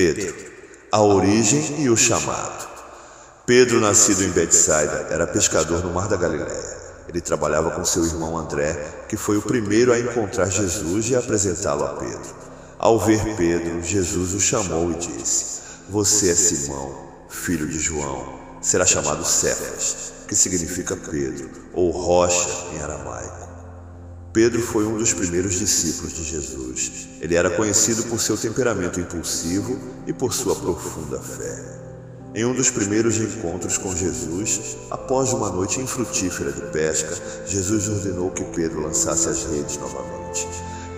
Pedro, a origem e o chamado. Pedro, nascido em Betsaida, era pescador no Mar da Galileia. Ele trabalhava com seu irmão André, que foi o primeiro a encontrar Jesus e apresentá-lo a Pedro. Ao ver Pedro, Jesus o chamou e disse: "Você é Simão, filho de João. Será chamado Cefas, que significa Pedro, ou rocha em aramaico." Pedro foi um dos primeiros discípulos de Jesus. Ele era conhecido por seu temperamento impulsivo e por sua profunda fé. Em um dos primeiros encontros com Jesus, após uma noite infrutífera de pesca, Jesus ordenou que Pedro lançasse as redes novamente.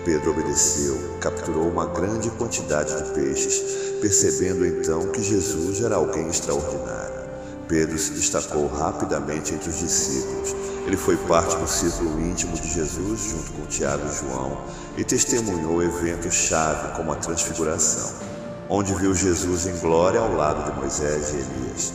Pedro obedeceu, capturou uma grande quantidade de peixes, percebendo então que Jesus era alguém extraordinário. Pedro se destacou rapidamente entre os discípulos. Ele foi parte do círculo íntimo de Jesus junto com Tiago e João e testemunhou eventos-chave como a transfiguração, onde viu Jesus em glória ao lado de Moisés e Elias.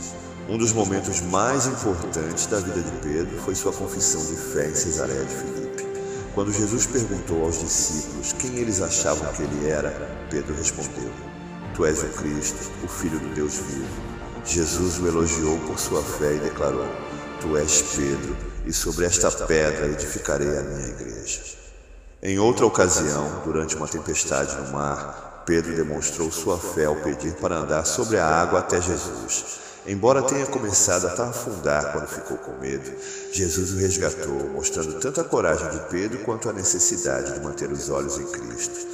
Um dos momentos mais importantes da vida de Pedro foi sua confissão de fé em Cesareia de Filipe. Quando Jesus perguntou aos discípulos quem eles achavam que ele era, Pedro respondeu: "Tu és o Cristo, o Filho do Deus vivo." Jesus o elogiou por sua fé e declarou: "Tu és Pedro, e sobre esta pedra edificarei a minha igreja." Em outra ocasião, durante uma tempestade no mar, Pedro demonstrou sua fé ao pedir para andar sobre a água até Jesus. Embora tenha começado a afundar quando ficou com medo, Jesus o resgatou, mostrando tanto a coragem de Pedro quanto a necessidade de manter os olhos em Cristo.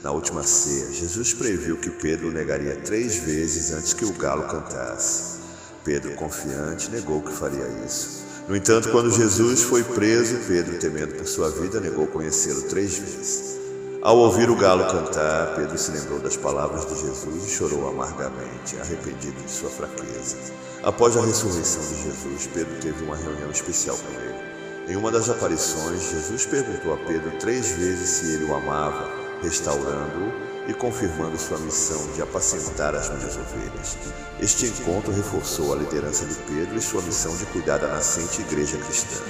Na última ceia, Jesus previu que Pedro o negaria 3 vezes antes que o galo cantasse. Pedro, confiante, negou que faria isso. No entanto, quando Jesus foi preso, Pedro, temendo por sua vida, negou conhecê-lo 3 vezes. Ao ouvir o galo cantar, Pedro se lembrou das palavras de Jesus e chorou amargamente, arrependido de sua fraqueza. Após a ressurreição de Jesus, Pedro teve uma reunião especial com ele. Em uma das aparições, Jesus perguntou a Pedro 3 vezes se ele o amava, restaurando-o e confirmando sua missão de apacentar as minhas ovelhas. Este encontro reforçou a liderança de Pedro e sua missão de cuidar da nascente igreja cristã.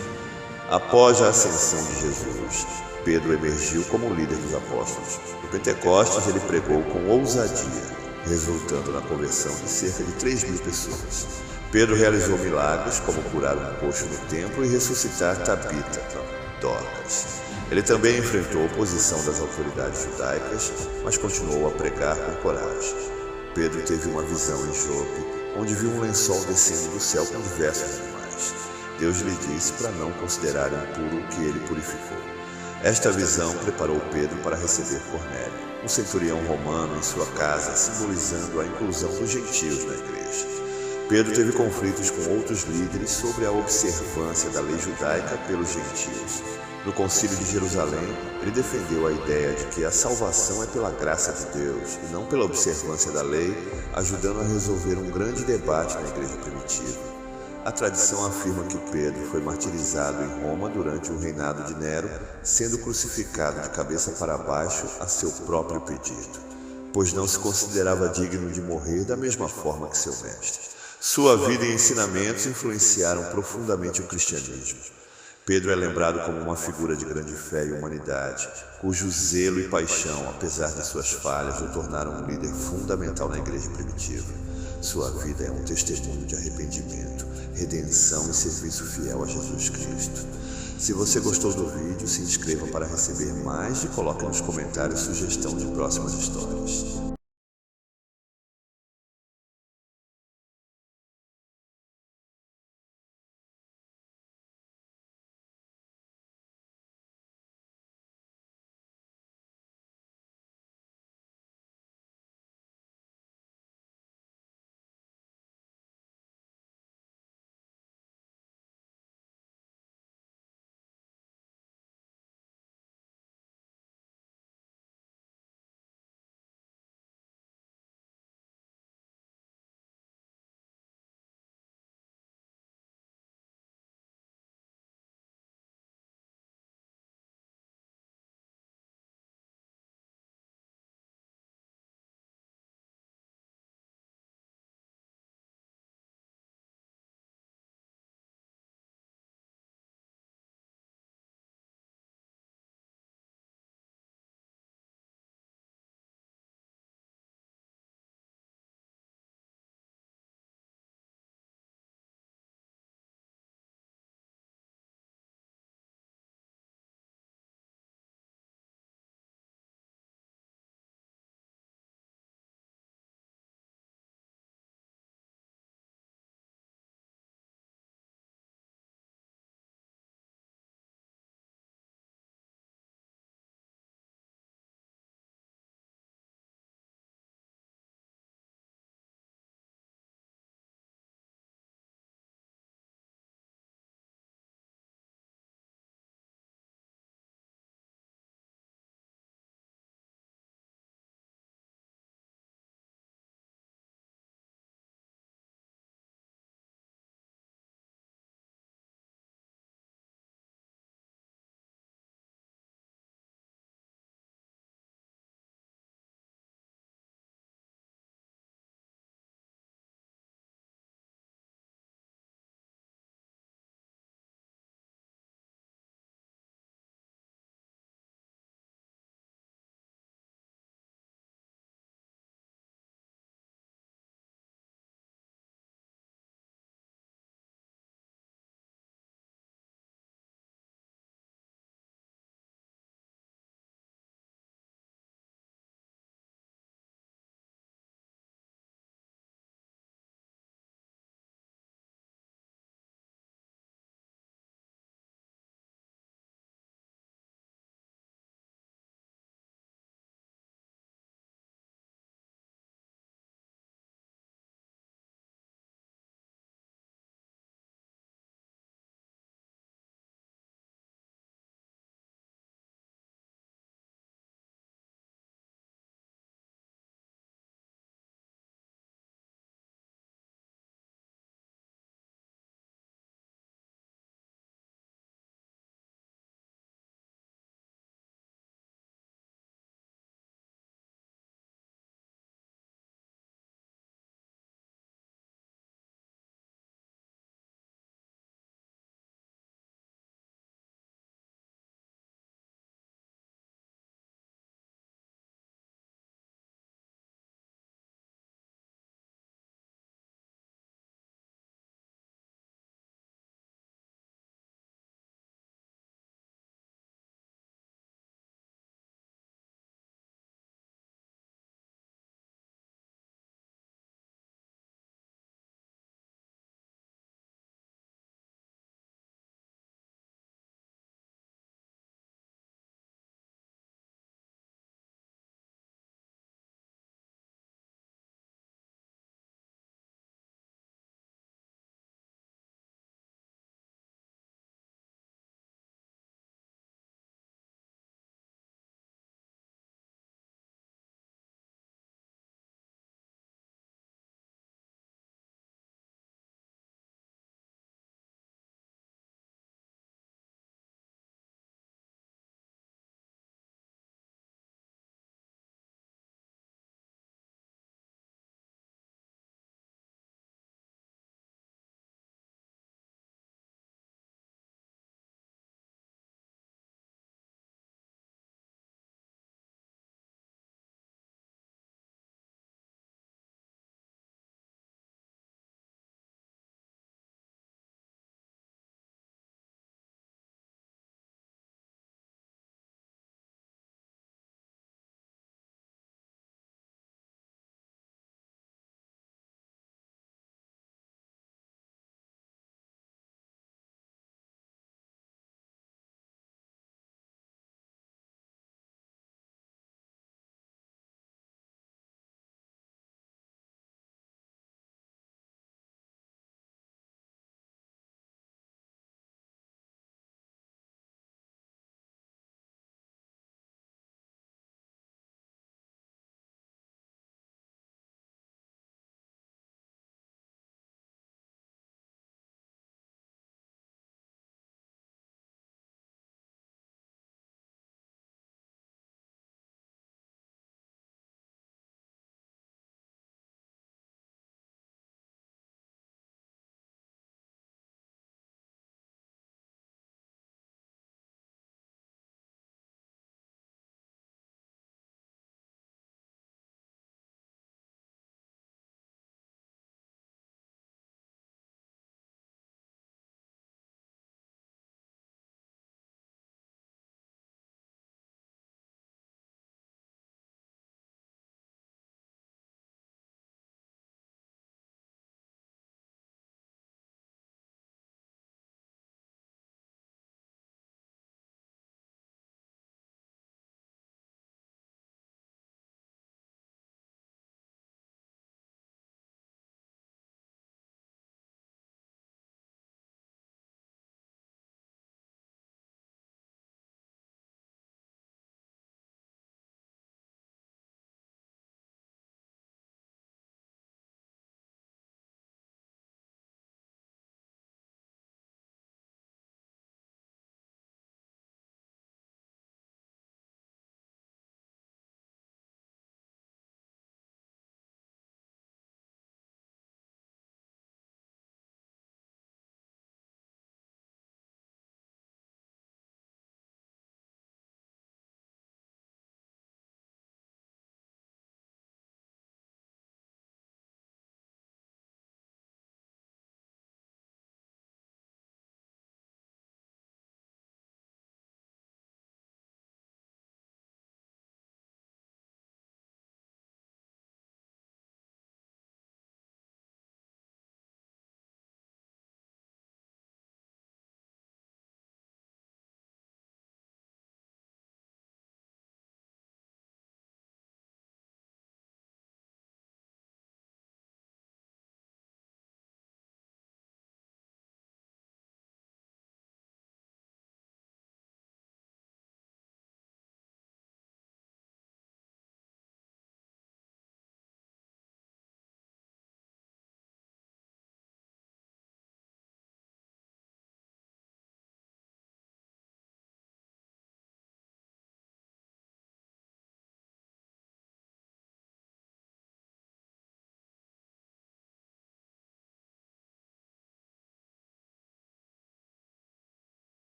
Após a ascensão de Jesus, Pedro emergiu como líder dos apóstolos. No Pentecostes, ele pregou com ousadia, resultando na conversão de cerca de 3.000 pessoas. Pedro realizou milagres, como curar um coxo no templo e ressuscitar Tabita, Dorcas. Ele também enfrentou a oposição das autoridades judaicas, mas continuou a pregar com coragem. Pedro teve uma visão em Jope, onde viu um lençol descendo do céu com diversos animais. Deus lhe disse para não considerar impuro o que ele purificou. Esta visão preparou Pedro para receber Cornélio, um centurião romano, em sua casa, simbolizando a inclusão dos gentios na igreja. Pedro teve conflitos com outros líderes sobre a observância da lei judaica pelos gentios. No Concílio de Jerusalém, ele defendeu a ideia de que a salvação é pela graça de Deus e não pela observância da lei, ajudando a resolver um grande debate na igreja primitiva. A tradição afirma que Pedro foi martirizado em Roma durante o reinado de Nero, sendo crucificado de cabeça para baixo a seu próprio pedido, pois não se considerava digno de morrer da mesma forma que seu mestre. Sua vida e ensinamentos influenciaram profundamente o cristianismo. Pedro é lembrado como uma figura de grande fé e humanidade, cujo zelo e paixão, apesar de suas falhas, o tornaram um líder fundamental na igreja primitiva. Sua vida é um testemunho de arrependimento, redenção e serviço fiel a Jesus Cristo. Se você gostou do vídeo, se inscreva para receber mais e coloque nos comentários sugestão de próximas histórias.